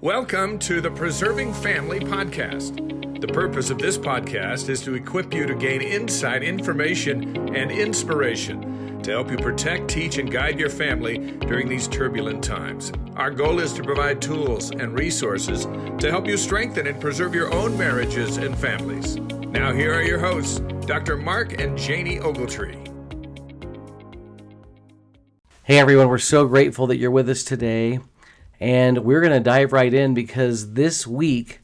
Welcome to the Preserving Family Podcast. The purpose of this podcast is to equip you to gain insight, information, and inspiration to help you protect, teach, and guide your family during these turbulent times. Our goal is to provide tools and resources to help you strengthen and preserve your own marriages and families. Now here are your hosts, Dr. Mark and Janie Ogletree. Hey everyone, we're so grateful that you're with us today. And we're going to dive right in because this week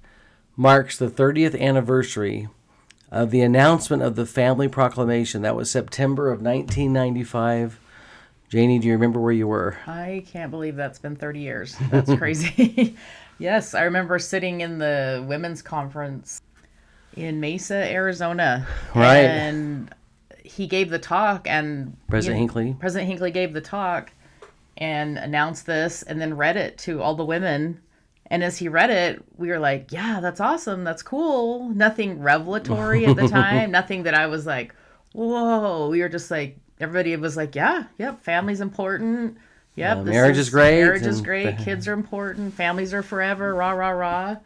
marks the 30th anniversary of the announcement of the Family Proclamation. That was September of 1995. Janie, do you remember where you were? I can't believe that's been 30 years. That's crazy. Yes, I remember sitting in the women's conference in Mesa, Arizona. Right. And he gave the talk, and President Hinckley gave the talk and announced this and then read it to all the women. And as he read it, we were like, yeah, that's awesome. That's cool. Nothing revelatory at the time. Nothing that I was like, whoa. We were just like, everybody was like, yep, family's important. Yep. Marriage is great. Marriage is great. Kids are important. Families are forever. Rah, rah, rah.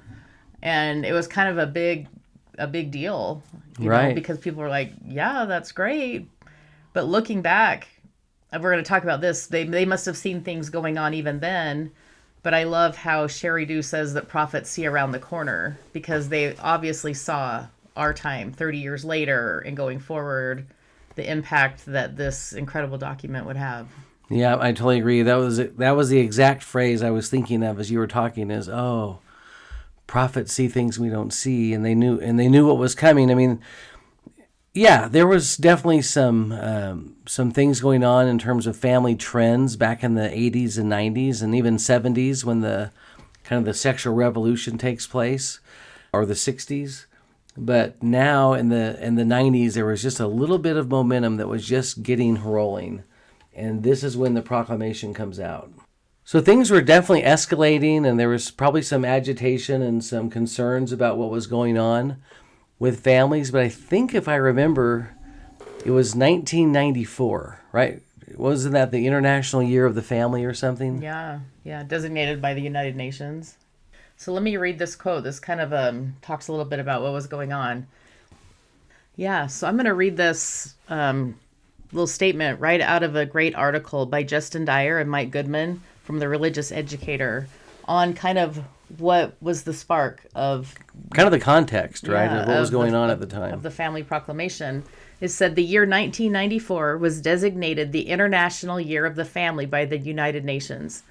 And it was kind of a big deal, you know, because people were like, yeah, that's great. But looking back, we're going to talk about this. They must have seen things going on even then. But I love how Sherry Dew says that prophets see around the corner, because they obviously saw our time 30 years later and going forward, the impact that this incredible document would have. Yeah, I totally agree. That was the exact phrase I was thinking of as you were talking is, prophets see things we don't see, and they knew what was coming. I mean, yeah, there was definitely some things going on in terms of family trends back in the 80s and 90s and even 70s when the kind of the sexual revolution takes place, or the 60s. But now in the 90s, there was just a little bit of momentum that was just getting rolling. And this is when the proclamation comes out. So things were definitely escalating, and there was probably some agitation and some concerns about what was going on with families. But I think if I remember, it was 1994, right? Wasn't that the International Year of the Family or something? Yeah, designated by the United Nations. So let me read this quote. This kind of talks a little bit about what was going on. Yeah, so I'm going to read this little statement right out of a great article by Justin Dyer and Mike Goodman from The Religious Educator on kind of what was the spark of... Kind of the context, right, of what was going on at the time. Of the Family Proclamation. It said the year 1994 was designated the International Year of the Family by the United Nations.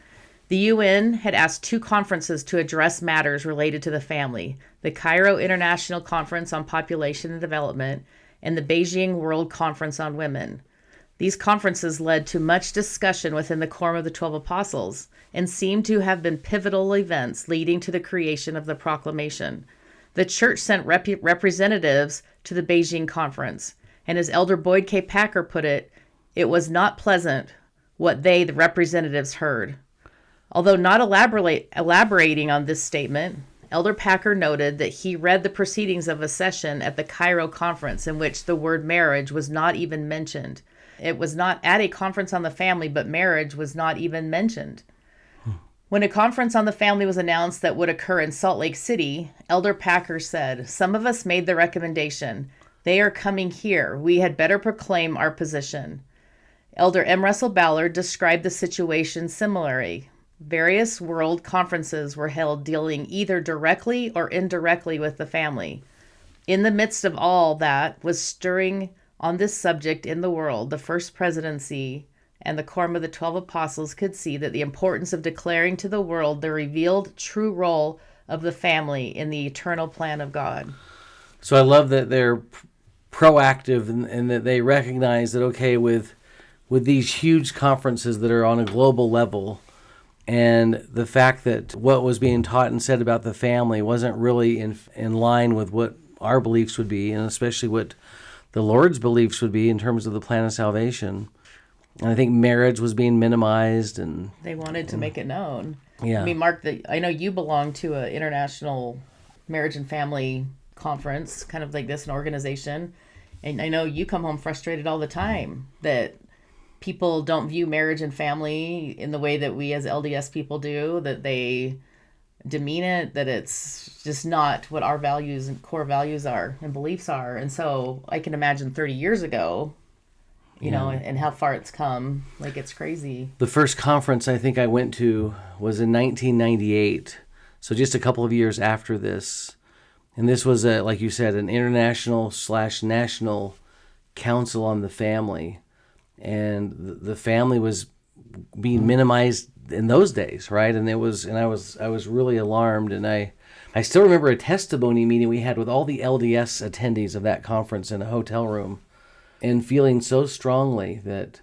The UN had asked two conferences to address matters related to the family: the Cairo International Conference on Population and Development and the Beijing World Conference on Women. These conferences led to much discussion within the Quorum of the 12 Apostles and seem to have been pivotal events leading to the creation of the proclamation. The church sent representatives to the Beijing conference, and as Elder Boyd K. Packer put it, it was not pleasant what they, the representatives, heard. Although not elaborating on this statement, Elder Packer noted that he read the proceedings of a session at the Cairo conference in which the word marriage was not even mentioned. It was not at a conference on the family, but marriage was not even mentioned. When a conference on the family was announced that would occur in Salt Lake City, Elder Packer said, "Some of us made the recommendation. They are coming here. We had better proclaim our position." Elder M. Russell Ballard described the situation similarly. Various world conferences were held dealing either directly or indirectly with the family. In the midst of all that was stirring on this subject in the world, the First Presidency and the Quorum of the 12 Apostles could see that the importance of declaring to the world the revealed true role of the family in the eternal plan of God. So I love that they're proactive and that they recognize that, okay, with these huge conferences that are on a global level, and the fact that what was being taught and said about the family wasn't really in line with what our beliefs would be, and especially what the Lord's beliefs would be in terms of the plan of salvation. And I think marriage was being minimized, and they wanted to make it known. Yeah. I mean, Mark, I know you belong to an international marriage and family conference, kind of like this, an organization. And I know you come home frustrated all the time that people don't view marriage and family in the way that we as LDS people do, that they demean it, that it's just not what our values and core values are and beliefs are. And so I can imagine 30 years ago, you know, and how far it's come. Like, it's crazy. The first conference I think I went to was in 1998, so just a couple of years after this. And this was, like you said, an international/national council on the family. And the family was being minimized in those days, right? And I was really alarmed. And I still remember a testimony meeting we had with all the LDS attendees of that conference in a hotel room, and feeling so strongly that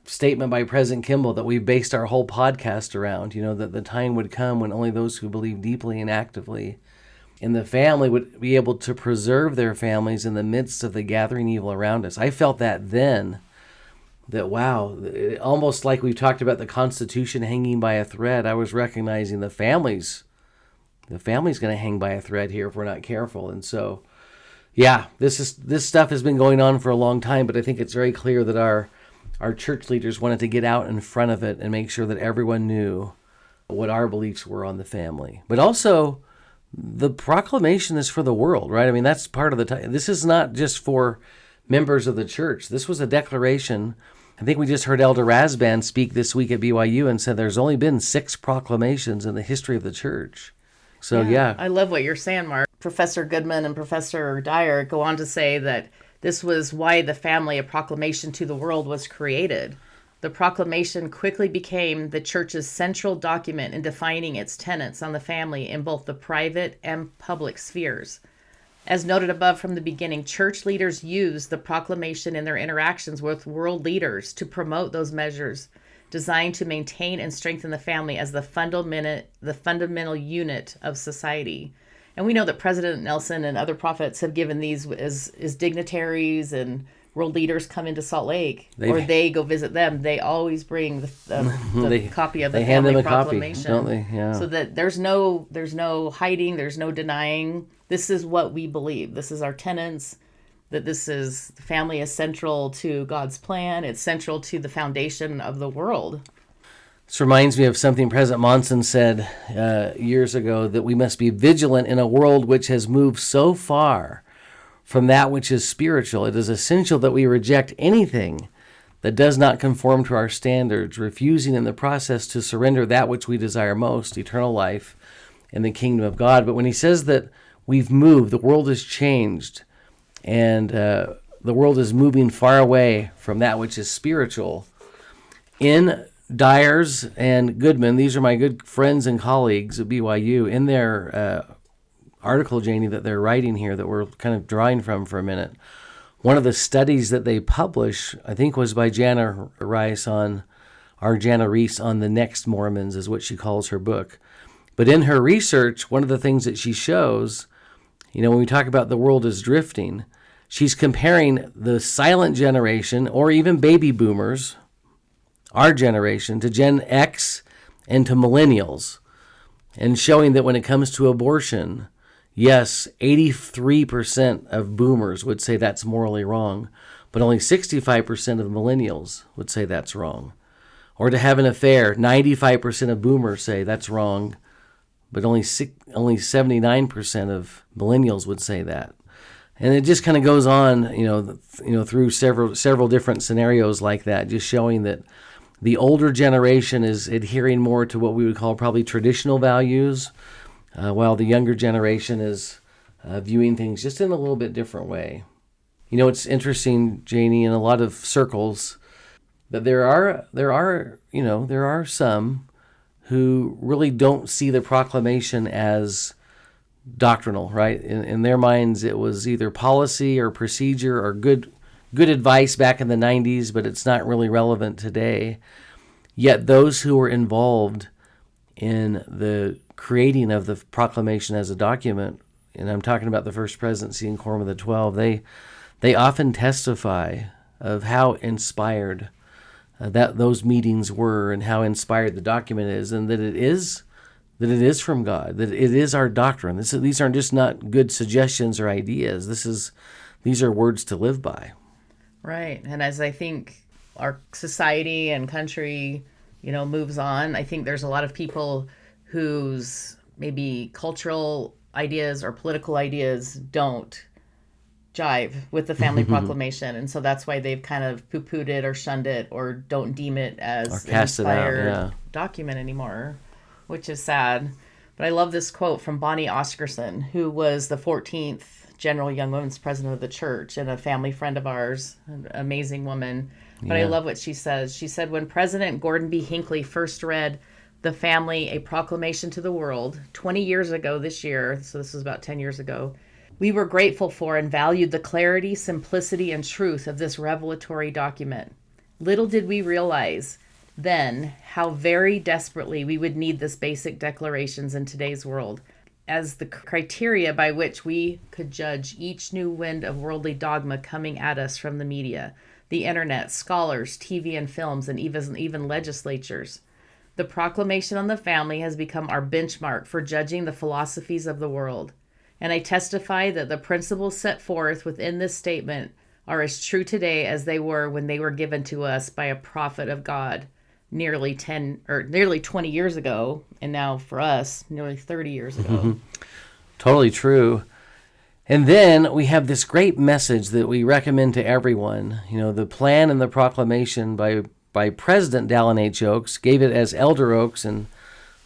statement by President Kimball that we based our whole podcast around, you know, that the time would come when only those who believe deeply and actively in the family would be able to preserve their families in the midst of the gathering evil around us. I felt that then, that wow, almost like we've talked about the Constitution hanging by a thread. I was recognizing the family's going to hang by a thread here if we're not careful. And so, yeah, this stuff has been going on for a long time, but I think it's very clear that our church leaders wanted to get out in front of it and make sure that everyone knew what our beliefs were on the family. But also, the proclamation is for the world, right? I mean, that's part of the time. This is not just for members of the church. This was a declaration. I think we just heard Elder Razban speak this week at BYU and said there's only been 6 proclamations in the history of the church. So, yeah. I love what you're saying, Mark. Professor Goodman and Professor Dyer go on to say that this was why the family, a proclamation to the world, was created. The proclamation quickly became the church's central document in defining its tenets on the family in both the private and public spheres. As noted above from the beginning, church leaders used the proclamation in their interactions with world leaders to promote those measures designed to maintain and strengthen the family as the fundamental unit of society. And we know that President Nelson and other prophets have given these as dignitaries and world leaders come into Salt Lake, or they go visit them. They always bring the copy of the family proclamation, copy, don't they? Yeah. So that there's no hiding, there's no denying. This is what we believe. This is our tenets. That the family is central to God's plan. It's central to the foundation of the world. This reminds me of something President Monson said years ago, that we must be vigilant in a world which has moved so far from that which is spiritual. It is essential that we reject anything that does not conform to our standards, refusing in the process to surrender that which we desire most, eternal life and the kingdom of God. But when he says that we've moved, the world has changed, and the world is moving far away from that which is spiritual. In Dyers and Goodman, these are my good friends and colleagues at BYU, in their article, Janie, that they're writing here that we're kind of drawing from for a minute, one of the studies that they publish, I think, was by Jana Reese on the Next Mormons, is what she calls her book. But in her research, one of the things that she shows, you know, when we talk about the world is drifting, she's comparing the silent generation, or even baby boomers, our generation, to Gen X and to millennials, and showing that when it comes to abortion, yes, 83% of boomers would say that's morally wrong, but only 65% of millennials would say that's wrong. Or to have an affair, 95% of boomers say that's wrong, but only 79% of millennials would say that. And it just kind of goes on, through several different scenarios like that, just showing that the older generation is adhering more to what we would call probably traditional values, while the younger generation is viewing things just in a little bit different way. You know, it's interesting, Janie, in a lot of circles, that there are some who really don't see the proclamation as doctrinal, right? In their minds, it was either policy or procedure or good advice back in the 90s, but it's not really relevant today. Yet those who were involved in the creating of the proclamation as a document, and I'm talking about the First Presidency and Quorum of the 12, they often testify of how inspired that those meetings were, and how inspired the document is, and that it is from God, that it is our doctrine. These aren't just not good suggestions or ideas. These are words to live by. Right. And as I think our society and country, moves on, I think there's a lot of people whose maybe cultural ideas or political ideas don't jive with the family proclamation. And so that's why they've kind of poo-pooed it or shunned it or don't deem it as Or an cast it out, inspired yeah. document anymore, which is sad. But I love this quote from Bonnie Oscarson, who was the 14th General Young Women's President of the Church and a family friend of ours, an amazing woman. But I Yeah. love what she says. She said, when President Gordon B. Hinckley first read The Family, A Proclamation to the World, 20 years ago this year, so this was about 10 years ago, we were grateful for and valued the clarity, simplicity, and truth of this revelatory document. Little did we realize then how very desperately we would need this basic declarations in today's world as the criteria by which we could judge each new wind of worldly dogma coming at us from the media, the internet, scholars, TV and films, and even legislatures. The Proclamation on the Family has become our benchmark for judging the philosophies of the world. And I testify that the principles set forth within this statement are as true today as they were when they were given to us by a prophet of God nearly 20 years ago, and now for us, nearly 30 years ago. Totally true. And then we have this great message that we recommend to everyone. You know, the plan and the proclamation by President Dallin H. Oaks, gave it as Elder Oaks in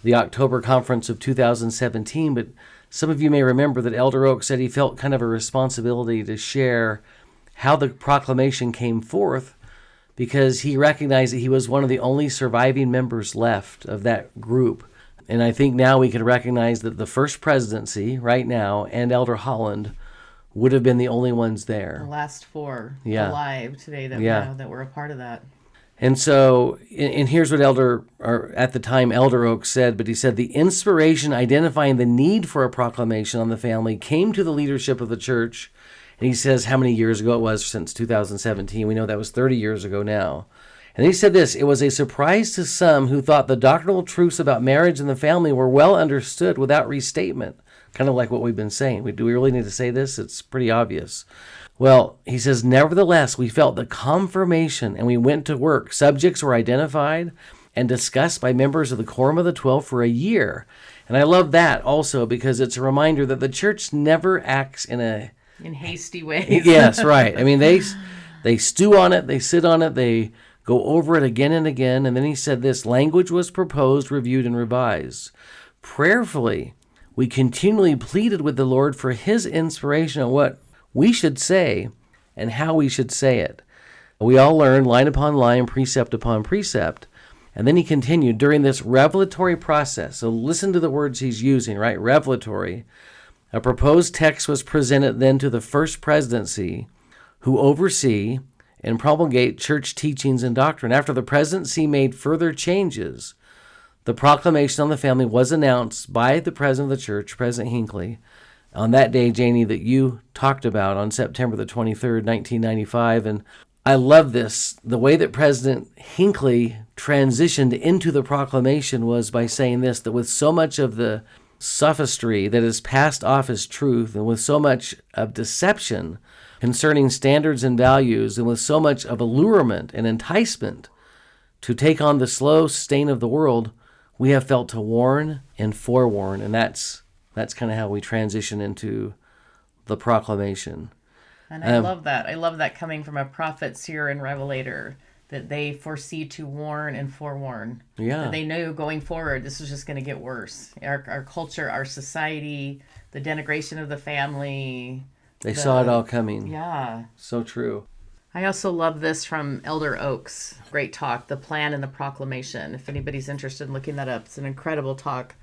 the October conference of 2017. But some of you may remember that Elder Oaks said he felt kind of a responsibility to share how the proclamation came forth, because he recognized that he was one of the only surviving members left of that group. And I think now we can recognize that the first presidency right now and Elder Holland would have been the only ones there. The last four Yeah. alive today that Yeah. we know that were a part of that. And so, and here's what at the time, Elder Oaks said, but he said, the inspiration identifying the need for a proclamation on the family came to the leadership of the church. And he says how many years ago it was, since 2017. We know that was 30 years ago now. And he said this: it was a surprise to some who thought the doctrinal truths about marriage and the family were well understood without restatement. Kind of like what we've been saying. Do we really need to say this? It's pretty obvious. Well, he says, nevertheless, we felt the confirmation and we went to work. Subjects were identified and discussed by members of the Quorum of the 12 for a year. And I love that also, because it's a reminder that the church never acts in hasty ways. Yes, right. I mean, they stew on it, they sit on it, they go over it again and again. And then he said this: language was proposed, reviewed, and revised. Prayerfully, we continually pleaded with the Lord for his inspiration on what we should say and how we should say it. We all learned line upon line, precept upon precept. And then he continued, during this revelatory process, so listen to the words he's using, right? Revelatory. A proposed text was presented then to the first presidency, who oversee and promulgate church teachings and doctrine. After the presidency made further changes, the proclamation on the family was announced by the president of the church, President Hinckley, on that day, Janie, that you talked about on September the 23rd, 1995. And I love this. The way that President Hinckley transitioned into the proclamation was by saying this: that with so much of the sophistry that is passed off as truth, and with so much of deception concerning standards and values, and with so much of allurement and enticement to take on the slow stain of the world, we have felt to warn and forewarn. And that's kind of how we transition into the proclamation. And I love that. I love that coming from a prophet, seer, and revelator, that they foresee to warn and forewarn. Yeah. That they knew going forward, this was just going to get worse. Our culture, our society, the denigration of the family. They saw it all coming. Yeah. So true. I also love this from Elder Oaks. Great talk, The Plan and the Proclamation. If anybody's interested in looking that up, it's an incredible talk.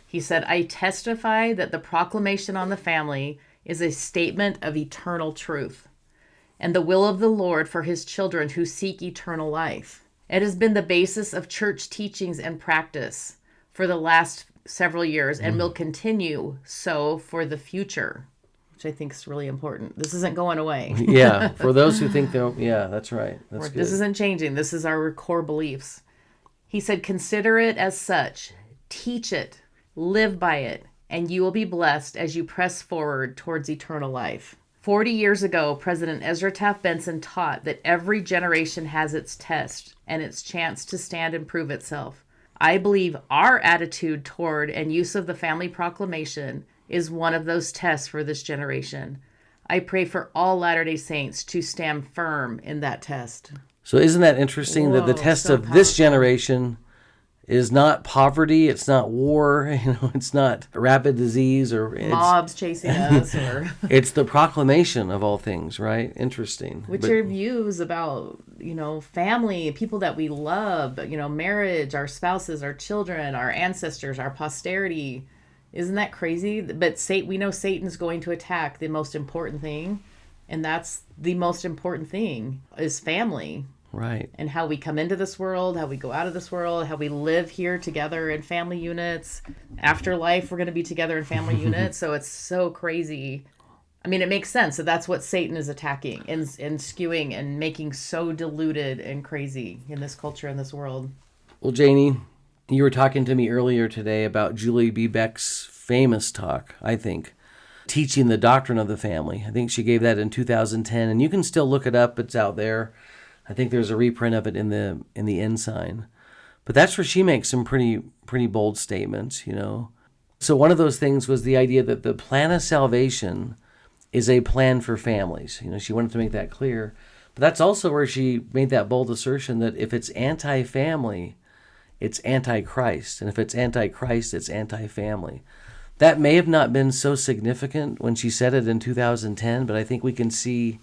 He said, I testify that the proclamation on the family is a statement of eternal truth and the will of the Lord for his children who seek eternal life. It has been the basis of church teachings and practice for the last several years and will continue so for the future, which I think is really important. This isn't going away. Yeah, for those who think they're, yeah, that's right. That's good. This isn't changing. This is our core beliefs. He said, consider it as such, teach it, live by it, and you will be blessed as you press forward towards eternal life. 40 years ago, President Ezra Taft Benson taught that every generation has its test and its chance to stand and prove itself. I believe our attitude toward and use of the family proclamation is one of those tests for this generation. I pray for all Latter-day Saints to stand firm in that test. So isn't that interesting that the Whoa, test so of this powerful. generation is not poverty, it's not war, it's not rapid disease, or Mobs chasing us, or it's the proclamation of all things, right? Interesting. what's your views about, family, people that we love, marriage, our spouses, our children, our ancestors, our posterity? Isn't that crazy? But we know Satan's going to attack the most important thing, and that's the most important thing is family. Right. And how we come into this world, how we go out of this world, how we live here together in family units. After life, we're going to be together in family units. So it's so crazy. I mean, it makes sense that that's what Satan is attacking and skewing and making so diluted and crazy in this culture, in this world. Well, Janie, you were talking to me earlier today about Julie B. Beck's famous talk, I think, teaching the doctrine of the family. I think she gave that in 2010, and you can still look it up. It's out there. I think there's a reprint of it in the Ensign. But that's where she makes some pretty bold statements, So one of those things was the idea that the plan of salvation is a plan for families. She wanted to make that clear. But that's also where she made that bold assertion that if it's anti-family, it's anti-Christ. And if it's anti-Christ, it's anti-family. That may have not been so significant when she said it in 2010, but I think we can see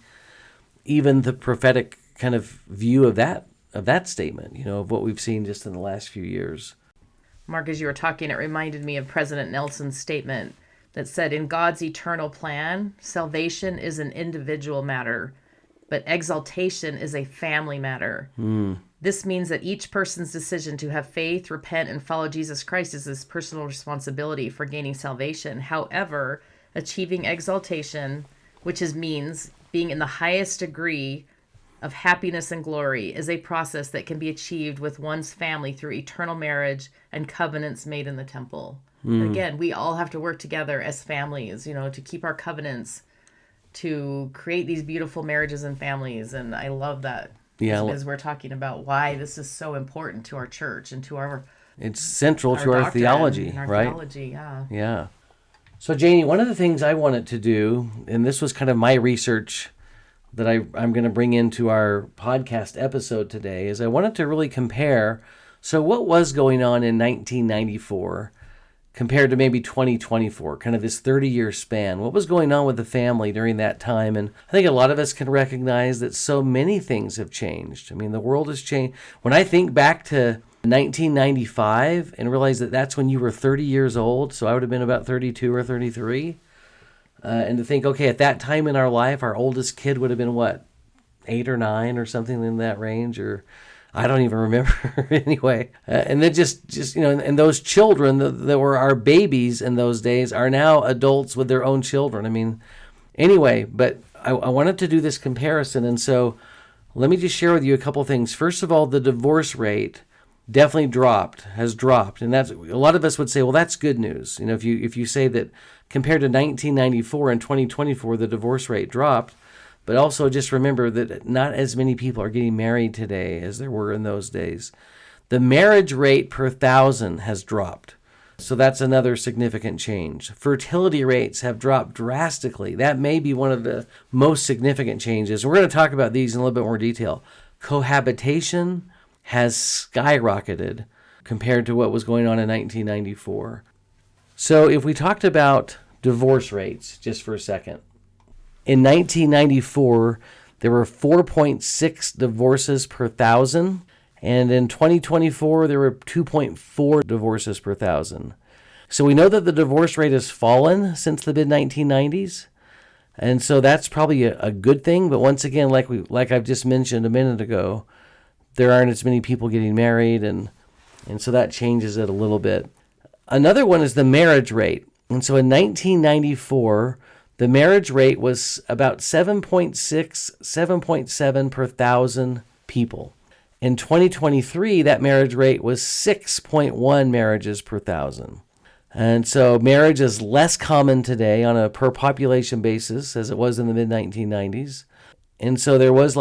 even the prophetic kind of view of that statement, of what we've seen just in the last few years. Mark, as you were talking, it reminded me of President Nelson's statement that said, in God's eternal plan, salvation is an individual matter, but exaltation is a family matter. This means that each person's decision to have faith, repent, and follow Jesus Christ is his personal responsibility for gaining salvation. However, achieving exaltation, which means being in the highest degree of happiness and glory, is a process that can be achieved with one's family through eternal marriage and covenants made in the temple. Again, we all have to work together as families, to keep our covenants, to create these beautiful marriages and families. And I love that. Yeah, as we're talking about why this is so important to our church and to our it's central to our theology, and our right? Theology, yeah. Yeah. So Janie, one of the things I wanted to do, and this was kind of my research that I'm going to bring into our podcast episode today, is I wanted to really compare, so what was going on in 1994 compared to maybe 2024, kind of this 30-year span? What was going on with the family during that time? And I think a lot of us can recognize that so many things have changed. I mean, the world has changed. When I think back to 1995 and realize that that's when you were 30 years old, so I would have been about 32 or 33, and to think, okay, at that time in our life, our oldest kid would have been, 8 or 9 or something in that range, or I don't even remember anyway. And then just and those children that were our babies in those days are now adults with their own children. I mean, anyway, but I wanted to do this comparison. And so let me just share with you a couple things. First of all, the divorce rate definitely has dropped. And that's, a lot of us would say, well, that's good news. If you say that compared to 1994 and 2024, the divorce rate dropped. But also just remember that not as many people are getting married today as there were in those days. The marriage rate per 1,000 has dropped. So that's another significant change. Fertility rates have dropped drastically. That may be one of the most significant changes. We're going to talk about these in a little bit more detail. Cohabitation has skyrocketed compared to what was going on in 1994. So if we talked about divorce rates just for a second, in 1994, there were 4.6 divorces per 1,000, and in 2024, there were 2.4 divorces per 1,000. So we know that the divorce rate has fallen since the mid-1990s, and so that's probably a good thing. But once again, like I've just mentioned a minute ago, there aren't as many people getting married, and so that changes it a little bit. Another one is the marriage rate. And so in 1994, the marriage rate was about 7.6, 7.7 per 1,000 people. In 2023, that marriage rate was 6.1 marriages per 1,000. And so marriage is less common today on a per population basis as it was in the mid-1990s. And so there was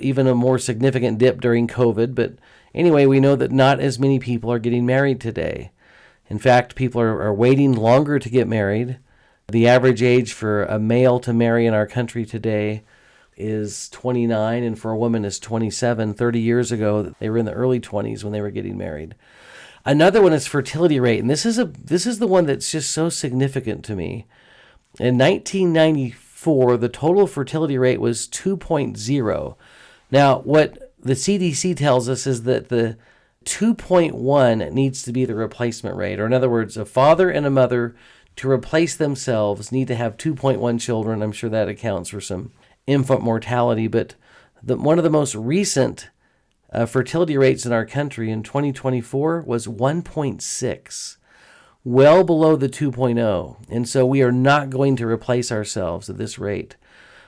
even a more significant dip during COVID, but Anyway, we know that not as many people are getting married today. In fact, people are waiting longer to get married. The average age for a male to marry in our country today is 29, and for a woman is 27. 30 years ago, they were in the early 20s when they were getting married. Another one is fertility rate, and this is the one that's just so significant to me. In 1994, the total fertility rate was 2.0. Now, what the CDC tells us is that the 2.1 needs to be the replacement rate, or in other words, a father and a mother to replace themselves need to have 2.1 children. I'm sure that accounts for some infant mortality, but one of the most recent fertility rates in our country in 2024 was 1.6, well below the 2.0. And so we are not going to replace ourselves at this rate.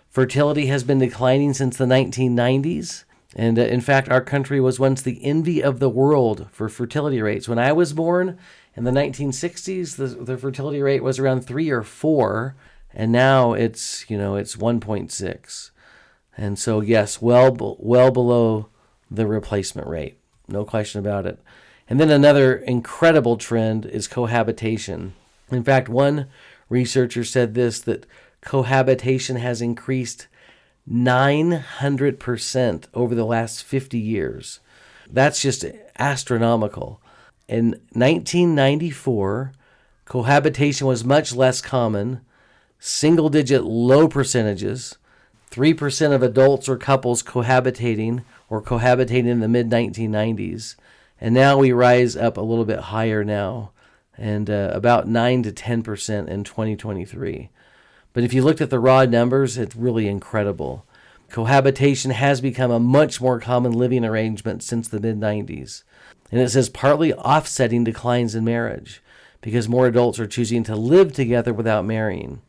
Fertility has been declining since the 1990s. And in fact, our country was once the envy of the world for fertility rates. When I was born in the 1960s, the fertility rate was around 3 or 4. And now it's 1.6. And so, yes, well below the replacement rate. No question about it. And then another incredible trend is cohabitation. In fact, one researcher said that cohabitation has increased 900% over the last 50 years. That's just astronomical. In 1994, cohabitation was much less common, single-digit low percentages, 3% of adults or couples cohabitating in the mid-1990s. And now we rise up a little bit higher now, and about 9 to 10% in 2023. But if you looked at the raw numbers, it's really incredible. Cohabitation has become a much more common living arrangement since the mid-90s. And it says partly offsetting declines in marriage because more adults are choosing to live together without marrying.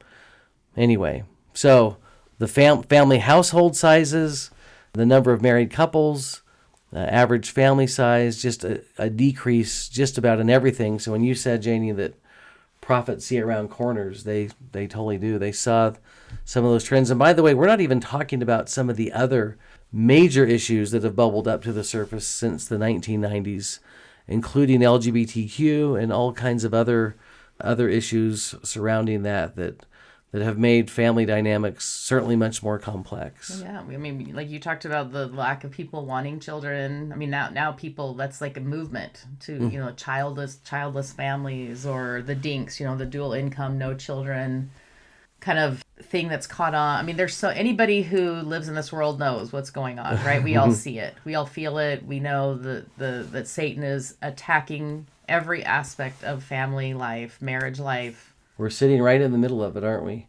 Anyway, so the family household sizes, the number of married couples, average family size, just a decrease just about in everything. So when you said, Janie, that prophets see around corners, they totally do. They saw some of those trends. And by the way, we're not even talking about some of the other major issues that have bubbled up to the surface since the 1990s, including LGBTQ and all kinds of other issues surrounding that have made family dynamics certainly much more complex. Yeah, I mean, like you talked about the lack of people wanting children. I mean, now people, that's like a movement to, childless families, or the dinks, the dual income, no children kind of thing that's caught on. I mean, anybody who lives in this world knows what's going on, right? We all see it. We all feel it. We know that Satan is attacking every aspect of family life, marriage life. We're sitting right in the middle of it, aren't we?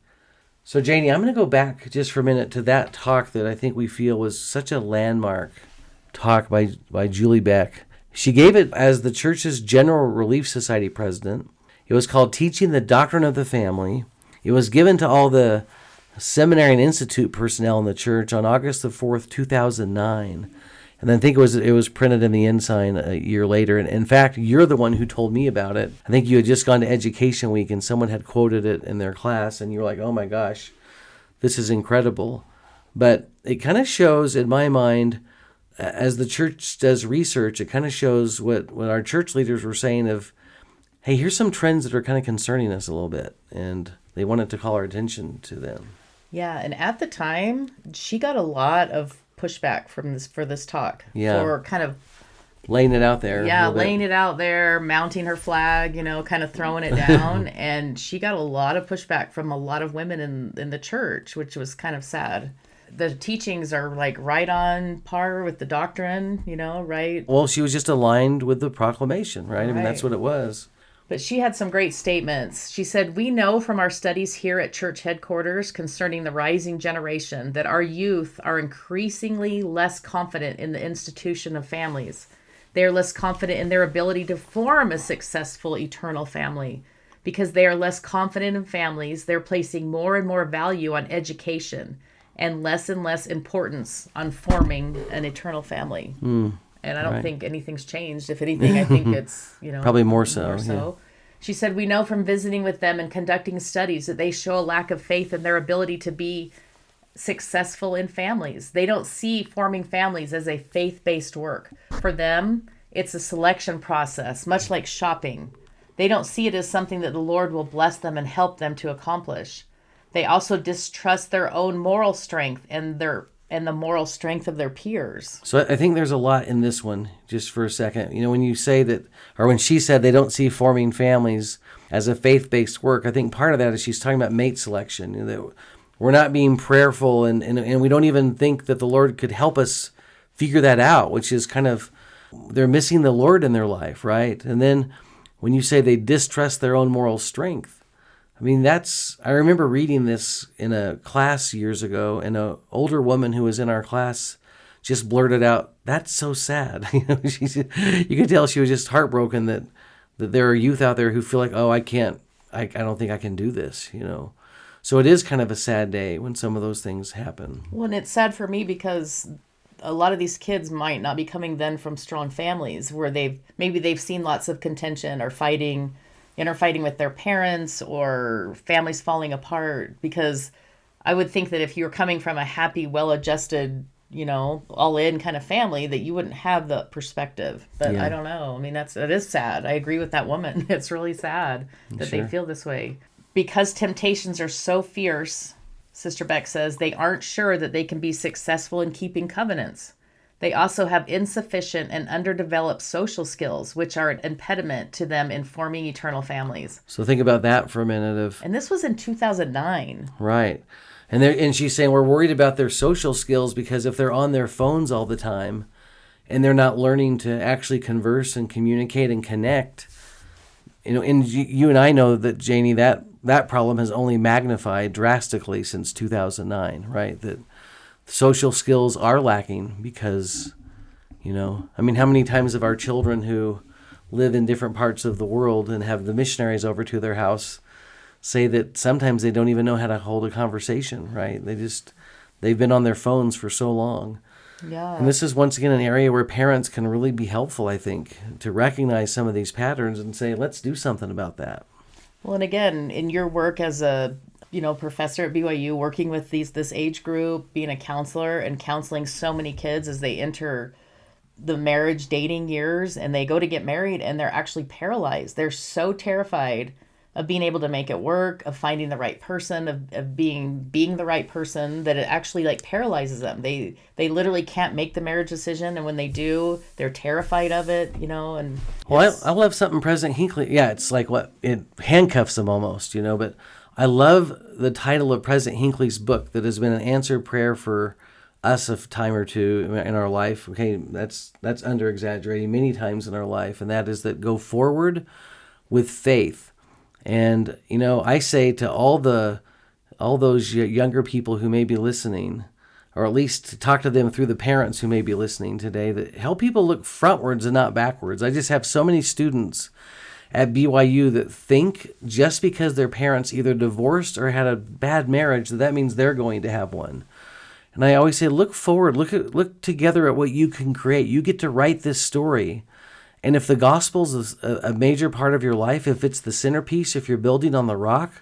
So, Janie, I'm going to go back just for a minute to that talk that I think we feel was such a landmark talk by Julie Beck. She gave it as the church's General Relief Society president. It was called Teaching the Doctrine of the Family. It was given to all the seminary and institute personnel in the church on August the 4th, 2009. And I think it was printed in the Ensign a year later. And in fact, you're the one who told me about it. I think you had just gone to Education Week and someone had quoted it in their class, and you were like, oh my gosh, this is incredible. But it kind of shows, in my mind, as the church does research, it kind of shows what our church leaders were saying of, hey, here's some trends that are kind of concerning us a little bit. And they wanted to call our attention to them. Yeah, and at the time, she got a lot of pushback for this talk. Yeah. For kind of laying it out there. Yeah, laying it out there, mounting her flag, kind of throwing it down. And she got a lot of pushback from a lot of women in the church, which was kind of sad. The teachings are like right on par with the doctrine, right? Well, she was just aligned with the proclamation, right? I mean, that's what it was. But she had some great statements. She said, "We know from our studies here at church headquarters concerning the rising generation that our youth are increasingly less confident in the institution of families. They are less confident in their ability to form a successful eternal family. Because they are less confident in families, they're placing more and more value on education and less importance on forming an eternal family." And I don't think anything's changed. If anything, I think it's, probably more so. Yeah. She said, "We know from visiting with them and conducting studies that they show a lack of faith in their ability to be successful in families. They don't see forming families as a faith-based work. For them, it's a selection process, much like shopping. They don't see it as something that the Lord will bless them and help them to accomplish. They also distrust their own moral strength and the moral strength of their peers. So I think there's a lot in this one, just for a second. When you say that, or when she said they don't see forming families as a faith-based work, I think part of that is she's talking about mate selection. That we're not being prayerful, and we don't even think that the Lord could help us figure that out, which is kind of, they're missing the Lord in their life, right? And then when you say they distrust their own moral strength, I remember reading this in a class years ago, and an older woman who was in our class just blurted out, "That's so sad." You could tell she was just heartbroken that there are youth out there who feel like, "Oh, I don't think I can do this," So it is kind of a sad day when some of those things happen. Well, and it's sad for me because a lot of these kids might not be coming then from strong families where they've seen lots of contention or fighting with their parents or families falling apart. Because I would think that if you were coming from a happy, well-adjusted, all in kind of family, that you wouldn't have the perspective. But yeah. I don't know. It is sad. I agree with that woman. It's really sad that they feel this way. Because temptations are so fierce, Sister Beck says, they aren't sure that they can be successful in keeping covenants. They also have insufficient and underdeveloped social skills, which are an impediment to them in forming eternal families. So think about that for a minute. And this was in 2009. Right. And she's saying we're worried about their social skills because if they're on their phones all the time and they're not learning to actually converse and communicate and connect, and you and I know that, Janie, that problem has only magnified drastically since 2009, right? That social skills are lacking because, how many times have our children who live in different parts of the world and have the missionaries over to their house say that sometimes they don't even know how to hold a conversation, right? They've been on their phones for so long. Yeah. And this is once again an area where parents can really be helpful, I think, to recognize some of these patterns and say, let's do something about that. Well, and again, in your work as a professor at BYU, working with this age group, being a counselor and counseling so many kids as they enter the marriage dating years and they go to get married and they're actually paralyzed. They're so terrified of being able to make it work, of finding the right person, of being the right person, that it actually paralyzes them. They literally can't make the marriage decision, and when they do, they're terrified of it, and I love something President Hinckley, it's like it handcuffs them almost, but I love the title of President Hinckley's book that has been an answered prayer for us a time or two in our life. Okay, that's under exaggerating many times in our life, and that is that go forward with faith. And I say to all those younger people who may be listening, or at least to talk to them through the parents who may be listening today, that help people look frontwards and not backwards. I just have so many students at BYU that think just because their parents either divorced or had a bad marriage, that means they're going to have one. And I always say, look forward, look together at what you can create. You get to write this story. And if the gospel is a major part of your life, if it's the centerpiece, if you're building on the rock,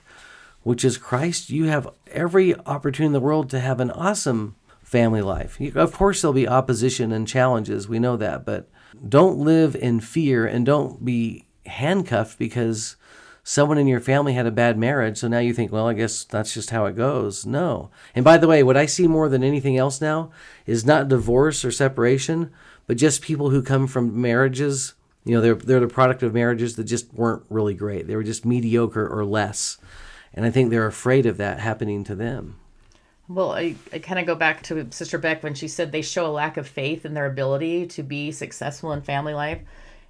which is Christ, you have every opportunity in the world to have an awesome family life. Of course, there'll be opposition and challenges. We know that. But don't live in fear and don't be handcuffed because someone in your family had a bad marriage. So now you think, well, I guess that's just how it goes. No. And by the way, what I see more than anything else now is not divorce or separation, but just people who come from marriages, they're the product of marriages that just weren't really great. They were just mediocre or less. And I think they're afraid of that happening to them. Well, I kind of go back to Sister Beck when she said they show a lack of faith in their ability to be successful in family life.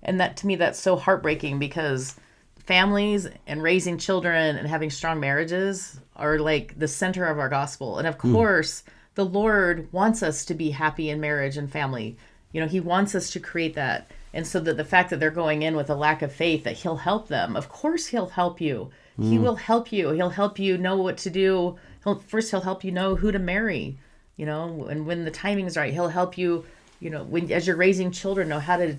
And that, to me, that's so heartbreaking because families and raising children and having strong marriages are like the center of our gospel. And of course, the Lord wants us to be happy in marriage and family. He wants us to create that. And so that the fact that they're going in with a lack of faith, that he'll help them. Of course, he'll help you. He will help you. He'll help you know what to do. He'll help you know who to marry, and when the timing is right, he'll help you, as you're raising children, know how to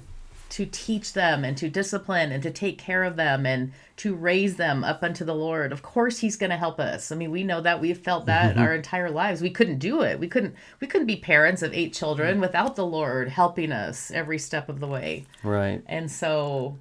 to teach them and to discipline and to take care of them and to raise them up unto the Lord. Of course he's going to help us. I mean, we know that. We've felt that our entire lives. We couldn't do it. We couldn't be parents of 8 children without the Lord helping us every step of the way. Right. And so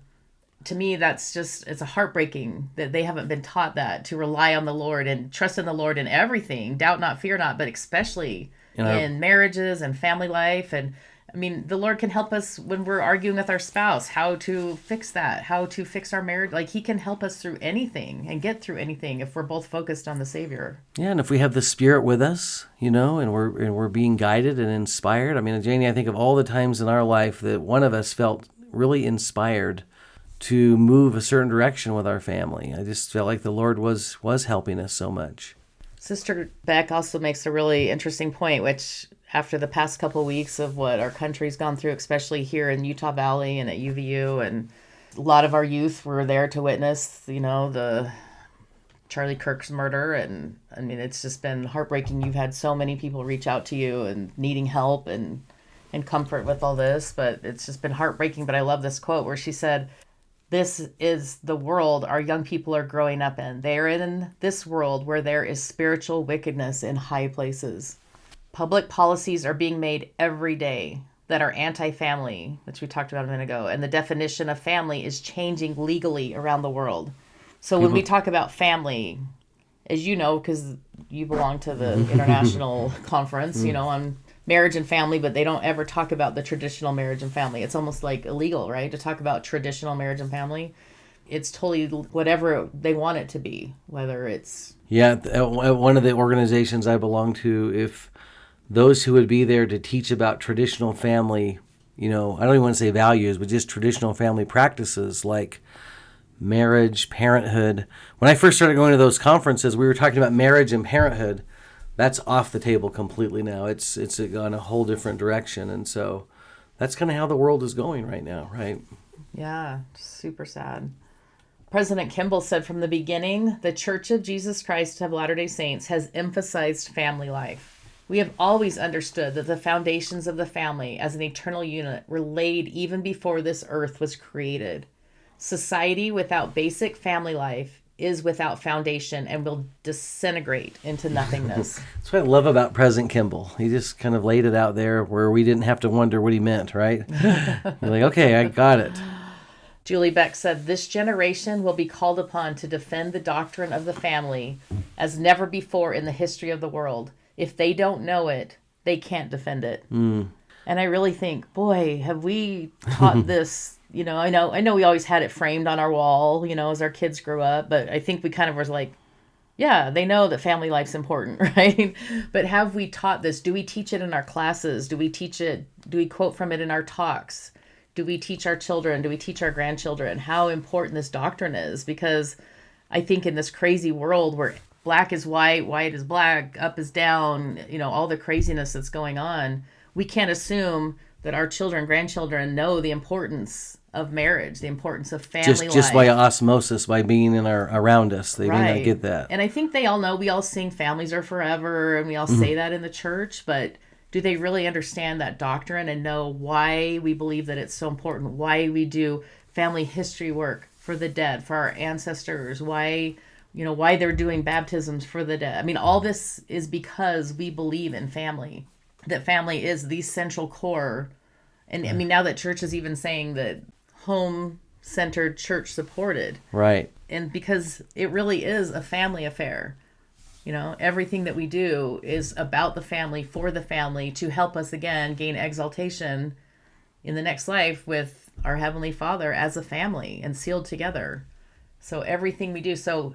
to me, that's just, it's a heartbreaking that they haven't been taught that, to rely on the Lord and trust in the Lord in everything. Doubt not, fear not, but especially in marriages and family life. And I mean, the Lord can help us when we're arguing with our spouse, how to fix that, how to fix our marriage. Like, he can help us through anything and get through anything if we're both focused on the Savior. Yeah, and if we have the Spirit with us, and we're being guided and inspired. I mean, Janie, I think of all the times in our life that one of us felt really inspired to move a certain direction with our family. I just felt like the Lord was helping us so much. Sister Beck also makes a really interesting point, which after the past couple of weeks of what our country's gone through, especially here in Utah Valley and at UVU, and a lot of our youth were there to witness, the Charlie Kirk's murder. And I mean, it's just been heartbreaking. You've had so many people reach out to you and needing help and comfort with all this, but it's just been heartbreaking. But I love this quote where she said, "This is the world our young people are growing up in. They are in this world where there is spiritual wickedness in high places. Public policies are being made every day that are anti-family," which we talked about a minute ago, and the definition of family is changing legally around the world. So when we talk about family, as you know, because you belong to the international conference, on marriage and family, but they don't ever talk about the traditional marriage and family. It's almost like illegal, right, to talk about traditional marriage and family. It's totally whatever they want it to be, whether it's... Yeah, at one of the organizations I belong to, if those who would be there to teach about traditional family, I don't even want to say values, but just traditional family practices like marriage, parenthood. When I first started going to those conferences, we were talking about marriage and parenthood. That's off the table completely now. It's gone a whole different direction. And so that's kind of how the world is going right now, right? Yeah, super sad. President Kimball said from the beginning, the Church of Jesus Christ of Latter-day Saints has emphasized family life. We have always understood that the foundations of the family as an eternal unit were laid even before this earth was created. Society without basic family life is without foundation and will disintegrate into nothingness. That's what I love about President Kimball. He just kind of laid it out there where we didn't have to wonder what he meant, right? You're like, okay, I got it. Julie Beck said, "This generation will be called upon to defend the doctrine of the family as never before in the history of the world. If they don't know it, they can't defend it." And I really think, boy, have we taught this. I know we always had it framed on our wall, as our kids grew up, but I think we kind of was like, yeah, they know that family life's important, right? But have we taught this? Do we teach it in our classes? Do we teach it? Do we quote from it in our talks? Do we teach our children? Do we teach our grandchildren how important this doctrine is? Because I think in this crazy world where black is white, white is black, up is down, all the craziness that's going on, we can't assume that our children, grandchildren know the importance of marriage, the importance of family life. Just by osmosis, by being around us. They may not get that. And I think they all know, we all sing families are forever, and we all say that in the church, but do they really understand that doctrine and know why we believe that it's so important, why we do family history work for the dead, for our ancestors, why they're doing baptisms for the dead? I mean, all this is because we believe in family, that family is the central core. And I mean, now that church is even saying that home-centered, church-supported. Right. And because it really is a family affair. Everything that we do is about the family, for the family, to help us, again, gain exaltation in the next life with our Heavenly Father as a family and sealed together. So everything we do, so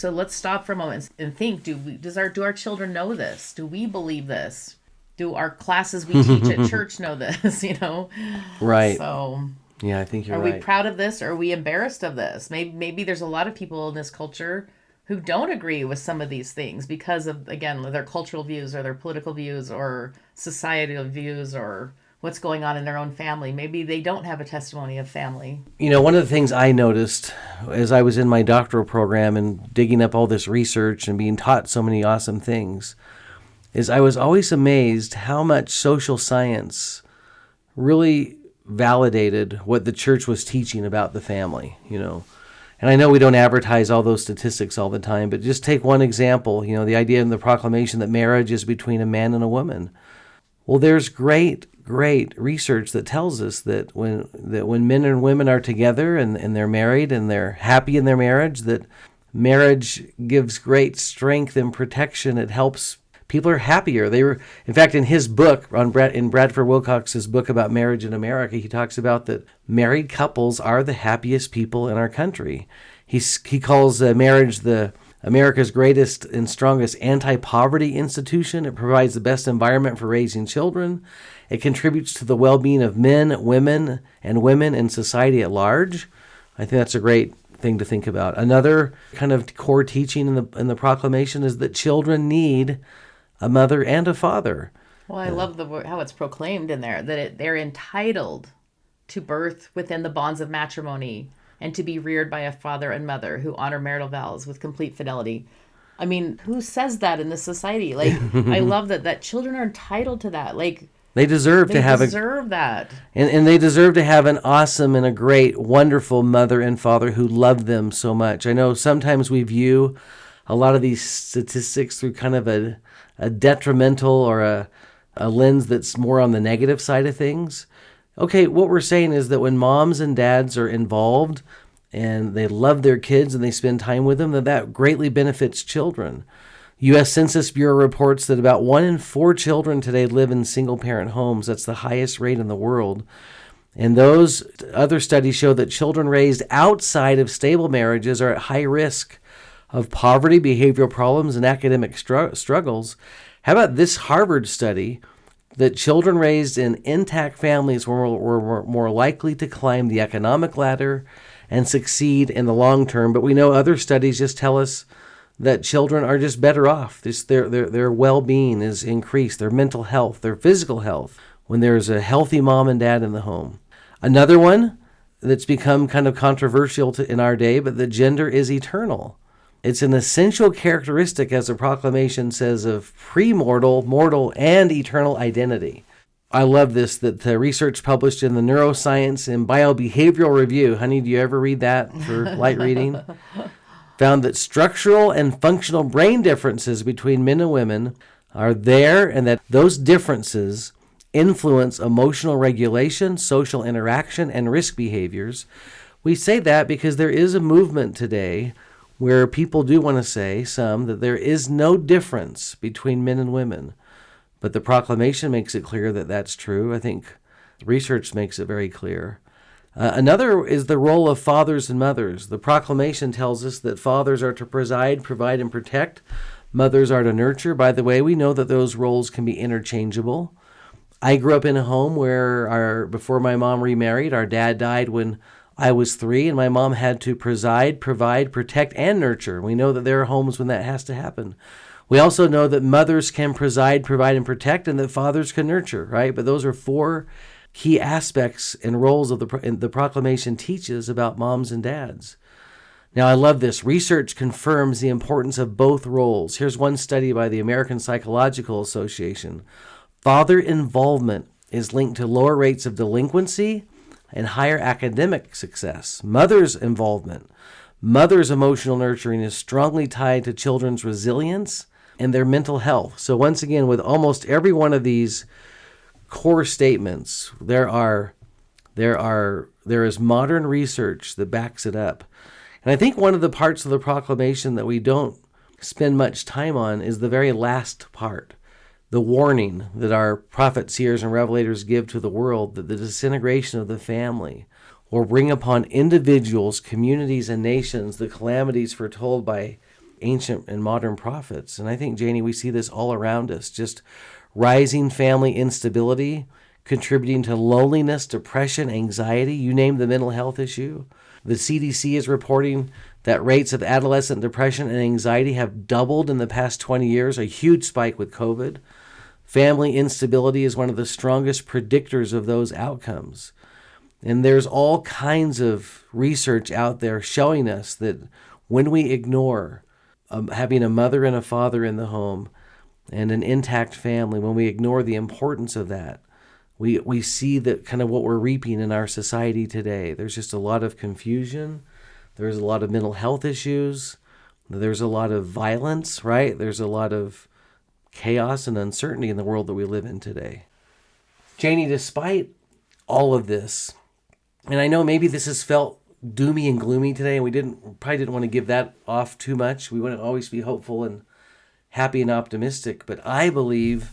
let's stop for a moment and think, do our children know this? Do we believe this? Do our classes we teach at church know this, Right. So, yeah, I think you're right. Are we proud of this, or are we embarrassed of this? Maybe there's a lot of people in this culture who don't agree with some of these things because of, again, their cultural views or their political views or societal views or what's going on in their own family. Maybe they don't have a testimony of family. One of the things I noticed as I was in my doctoral program and digging up all this research and being taught so many awesome things is I was always amazed how much social science really validated what the church was teaching about the family, And I know we don't advertise all those statistics all the time, but just take one example, the idea in the proclamation that marriage is between a man and a woman. Well, there's great research that tells us that when men and women are together and they're married and they're happy in their marriage, that marriage gives great strength and protection. It helps. People are happier. In fact, in his book, in Bradford Wilcox's book about marriage in America, he talks about that married couples are the happiest people in our country. He calls marriage America's greatest and strongest anti-poverty institution. It provides the best environment for raising children. It contributes to the well-being of men, women, and women in society at large. I think that's a great thing to think about. Another kind of core teaching in the proclamation is that children need a mother and a father. Well, I love how it's proclaimed in there that they're entitled to birth within the bonds of matrimony and to be reared by a father and mother who honor marital vows with complete fidelity. I mean, who says that in this society? Like, I love that children are entitled to that. Like, they deserve that. And they deserve to have an awesome and a great, wonderful mother and father who love them so much. I know sometimes we view a lot of these statistics through kind of a detrimental or a lens that's more on the negative side of things. Okay, what we're saying is that when moms and dads are involved and they love their kids and they spend time with them, that greatly benefits children. U.S. Census Bureau reports that about 1 in 4 children today live in single-parent homes. That's the highest rate in the world. And those other studies show that children raised outside of stable marriages are at high risk of poverty, behavioral problems, and academic struggles. How about this Harvard study that children raised in intact families were more likely to climb the economic ladder and succeed in the long term? But we know other studies just tell us that children are just better off. Their well-being is increased, their mental health, their physical health, when there's a healthy mom and dad in the home. Another one that's become kind of controversial in our day, but that gender is eternal. It's an essential characteristic, as the proclamation says, of pre-mortal, mortal, and eternal identity. I love this, that the research published in the Neuroscience and Biobehavioral Review, honey, do you ever read that for light reading? Found that structural and functional brain differences between men and women are there, and that those differences influence emotional regulation, social interaction, and risk behaviors. We say that because there is a movement today where people do want to say, that there is no difference between men and women. But the proclamation makes it clear that that's true. I think research makes it very clear. Another is the role of fathers and mothers. The proclamation tells us that fathers are to preside, provide, and protect. Mothers are to nurture. By the way, we know that those roles can be interchangeable. I grew up in a home where before my mom remarried, our dad died when I was 3, and my mom had to preside, provide, protect, and nurture. We know that there are homes when that has to happen. We also know that mothers can preside, provide, and protect, and that fathers can nurture, right? But those are 4 key aspects and roles of the proclamation teaches about moms and dads. Now, I love this. Research confirms the importance of both roles. Here's one study by the American Psychological Association. Father involvement is linked to lower rates of delinquency and higher academic success. Mother's involvement, mother's emotional nurturing is strongly tied to children's resilience and their mental health. So once again, with almost every one of these core statements, there is modern research that backs it up. And I think one of the parts of the proclamation that we don't spend much time on is the very last part. The warning that our prophets, seers, and revelators give to the world that the disintegration of the family will bring upon individuals, communities, and nations the calamities foretold by ancient and modern prophets. And I think, Janie, we see this all around us, just rising family instability, contributing to loneliness, depression, anxiety, you name the mental health issue. The CDC is reporting that rates of adolescent depression and anxiety have doubled in the past 20 years, a huge spike with COVID. Family instability is one of the strongest predictors of those outcomes. And there's all kinds of research out there showing us that when we ignore having a mother and a father in the home and an intact family, when we ignore the importance of that, we see that kind of what we're reaping in our society today. There's just a lot of confusion. There's a lot of mental health issues. There's a lot of violence, right? There's a lot of chaos and uncertainty in the world that we live in today. Janie, despite all of this, and I know maybe this has felt doomy and gloomy today, and we probably didn't want to give that off too much. We want to always be hopeful and happy and optimistic, but I believe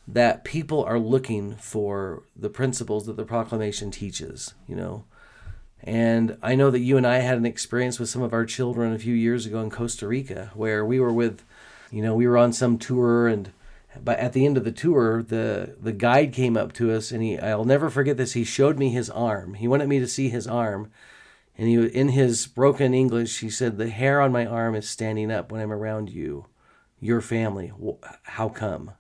that people are looking for the principles that the Proclamation teaches, And I know that you and I had an experience with some of our children a few years ago in Costa Rica, where we were we were on some tour, but at the end of the tour, the guide came up to us, and I'll never forget this. He showed me his arm. He wanted me to see his arm, and in his broken English, he said, "The hair on my arm is standing up when I'm around you, your family. How come?"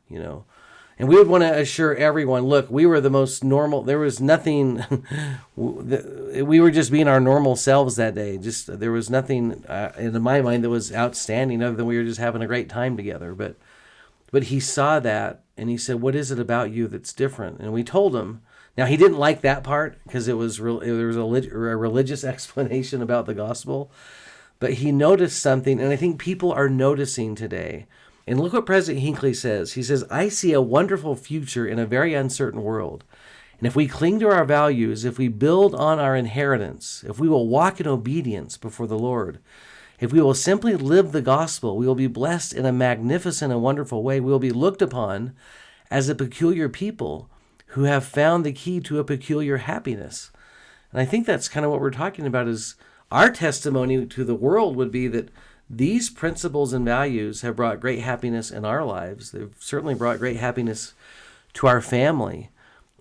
And we would want to assure everyone, look, we were the most normal. There was nothing. We were just being our normal selves that day. There was nothing in my mind that was outstanding other than we were just having a great time together. But he saw that and he said, "What is it about you that's different?" And we told him. Now he didn't like that part because there was a religious explanation about the gospel, but he noticed something, and I think people are noticing today. And look what President Hinckley says. He says, "I see a wonderful future in a very uncertain world. And if we cling to our values, if we build on our inheritance, if we will walk in obedience before the Lord, if we will simply live the gospel, we will be blessed in a magnificent and wonderful way. We will be looked upon as a peculiar people who have found the key to a peculiar happiness." And I think that's kind of what we're talking about is our testimony to the world would be that these principles and values have brought great happiness in our lives. They've certainly brought great happiness to our family.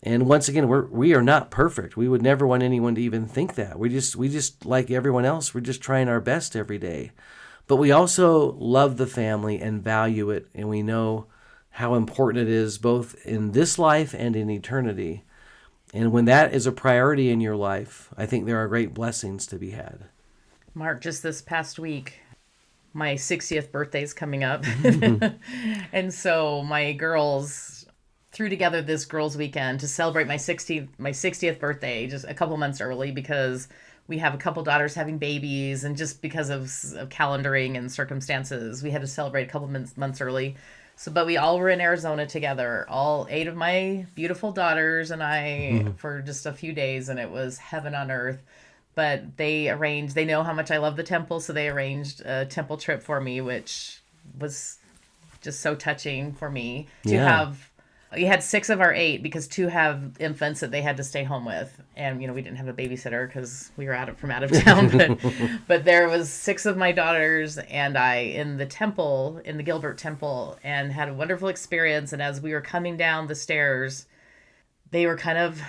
And once again, we are not perfect. We would never want anyone to even think that. We just like everyone else, we're just trying our best every day. But we also love the family and value it, and we know how important it is both in this life and in eternity. And when that is a priority in your life, I think there are great blessings to be had. Mark, just this past week, my 60th birthday is coming up. And so my girls threw together this girls' weekend to celebrate my 60th birthday just a couple months early because we have a couple daughters having babies, and just because of calendaring and circumstances, we had to celebrate a couple months early. So, but we all were in Arizona together, all 8 of my beautiful daughters and I, for just a few days, and it was heaven on earth. But they know how much I love the temple, so they arranged a temple trip for me, which was just so touching for me to have. We had 6 of our 8 because 2 have infants that they had to stay home with. And, we didn't have a babysitter because we were out of town. But there was 6 of my daughters and I in the temple, in the Gilbert temple, and had a wonderful experience. And as we were coming down the stairs, they were kind of,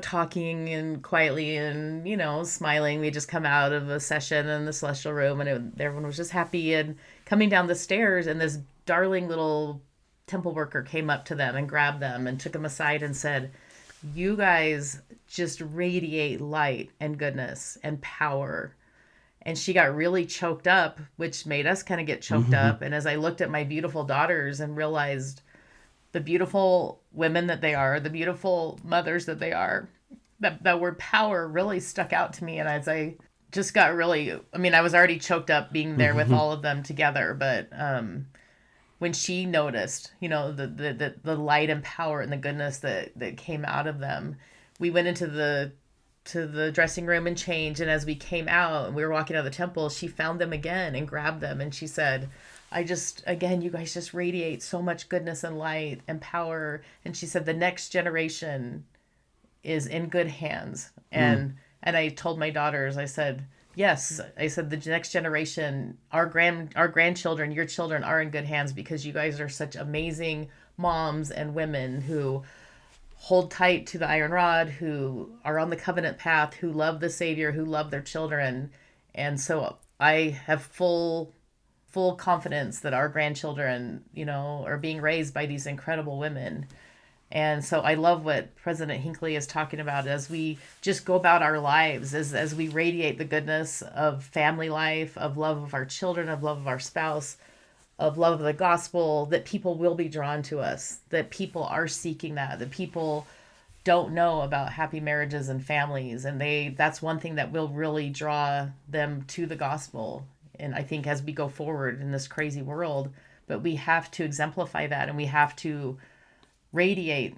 talking and quietly and, smiling. We had just come out of a session in the celestial room, and everyone was just happy. And coming down the stairs, and this darling little temple worker came up to them and grabbed them and took them aside and said, "You guys just radiate light and goodness and power." And she got really choked up, which made us kind of get choked up. And as I looked at my beautiful daughters and realized the beautiful women that they are, the beautiful mothers that they are, that word power really stuck out to me. And as I just got really, I was already choked up being there with all of them together, but when she noticed, the light and power and the goodness that came out of them, we went into the dressing room and changed. And as we came out and we were walking out of the temple, she found them again and grabbed them. And she said, you guys just radiate so much goodness and light and power. And she said, the next generation is in good hands. And I told my daughters, I said, yes, I said, the next generation, our grandchildren, your children are in good hands because you guys are such amazing moms and women who hold tight to the iron rod, who are on the covenant path, who love the Savior, who love their children. And so I have full confidence that our grandchildren, are being raised by these incredible women. And so I love what President Hinckley is talking about as we just go about our lives, as we radiate the goodness of family life, of love of our children, of love of our spouse, of love of the gospel, that people will be drawn to us, that people are seeking that people don't know about happy marriages and families, and that's one thing that will really draw them to the gospel. And I think as we go forward in this crazy world, but we have to exemplify that, and we have to radiate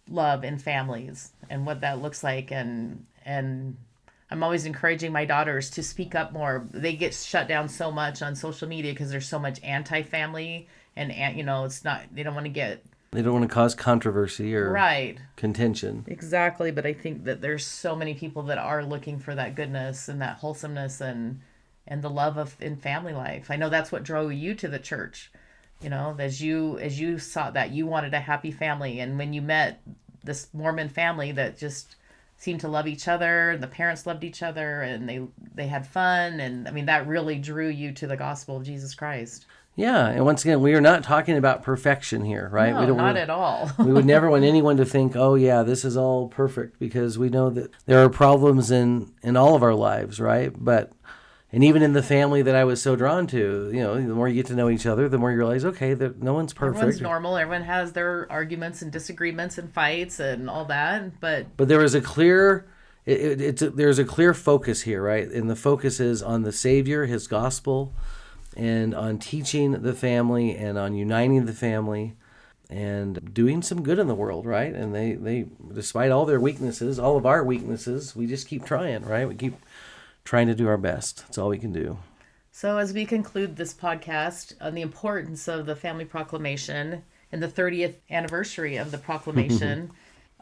love in families and what that looks like. And I'm always encouraging my daughters to speak up more. They get shut down so much on social media because there's so much anti-family, and it's not, they don't want to cause controversy or right contention. Exactly. But I think that there's so many people that are looking for that goodness and that wholesomeness and the love in family life. I know that's what drove you to the church. As you saw that, you wanted a happy family, and when you met this Mormon family that just seemed to love each other, and the parents loved each other, and they had fun, and I mean that really drew you to the gospel of Jesus Christ. Yeah, and once again, we are not talking about perfection here, right? No, not at all. We would never want anyone to think, oh yeah, this is all perfect, because we know that there are problems in all of our lives, right? And even in the family that I was so drawn to, the more you get to know each other, the more you realize, okay, that no one's perfect. Everyone's normal. Everyone has their arguments and disagreements and fights and all that. But there is a clear, there's a clear focus here, right? And the focus is on the Savior, His gospel, and on teaching the family and on uniting the family and doing some good in the world, right? And they despite all their weaknesses, all of our weaknesses, we just keep trying, right? We keep trying to do our best. That's all we can do. So as we conclude this podcast on the importance of the Family Proclamation and the 30th anniversary of the Proclamation,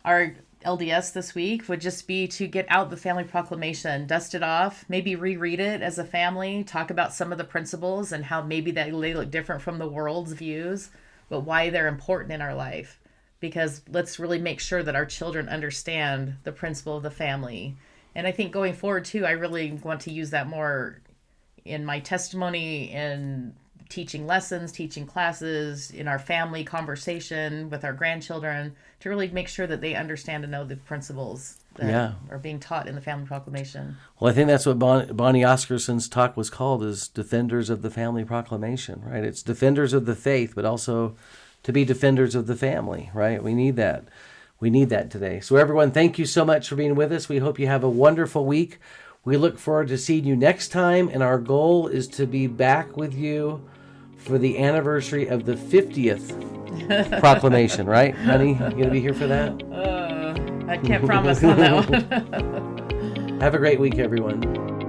our LDS this week would just be to get out the Family Proclamation, dust it off, maybe reread it as a family, talk about some of the principles and how maybe they look different from the world's views, but why they're important in our life. Because let's really make sure that our children understand the principle of the family. And I think going forward, too, I really want to use that more in my testimony, in teaching lessons, teaching classes, in our family conversation with our grandchildren, to really make sure that they understand and know the principles that are being taught in the Family Proclamation. Well, I think that's what Bonnie Oscarson's talk was called, is Defenders of the Family Proclamation, right? It's defenders of the faith, but also to be defenders of the family, right? We need that. We need that today. So everyone, thank you so much for being with us. We hope you have a wonderful week. We look forward to seeing you next time, and our goal is to be back with you for the anniversary of the 50th proclamation, right, honey? You going to be here for that? I can't promise on that one. Have a great week, everyone.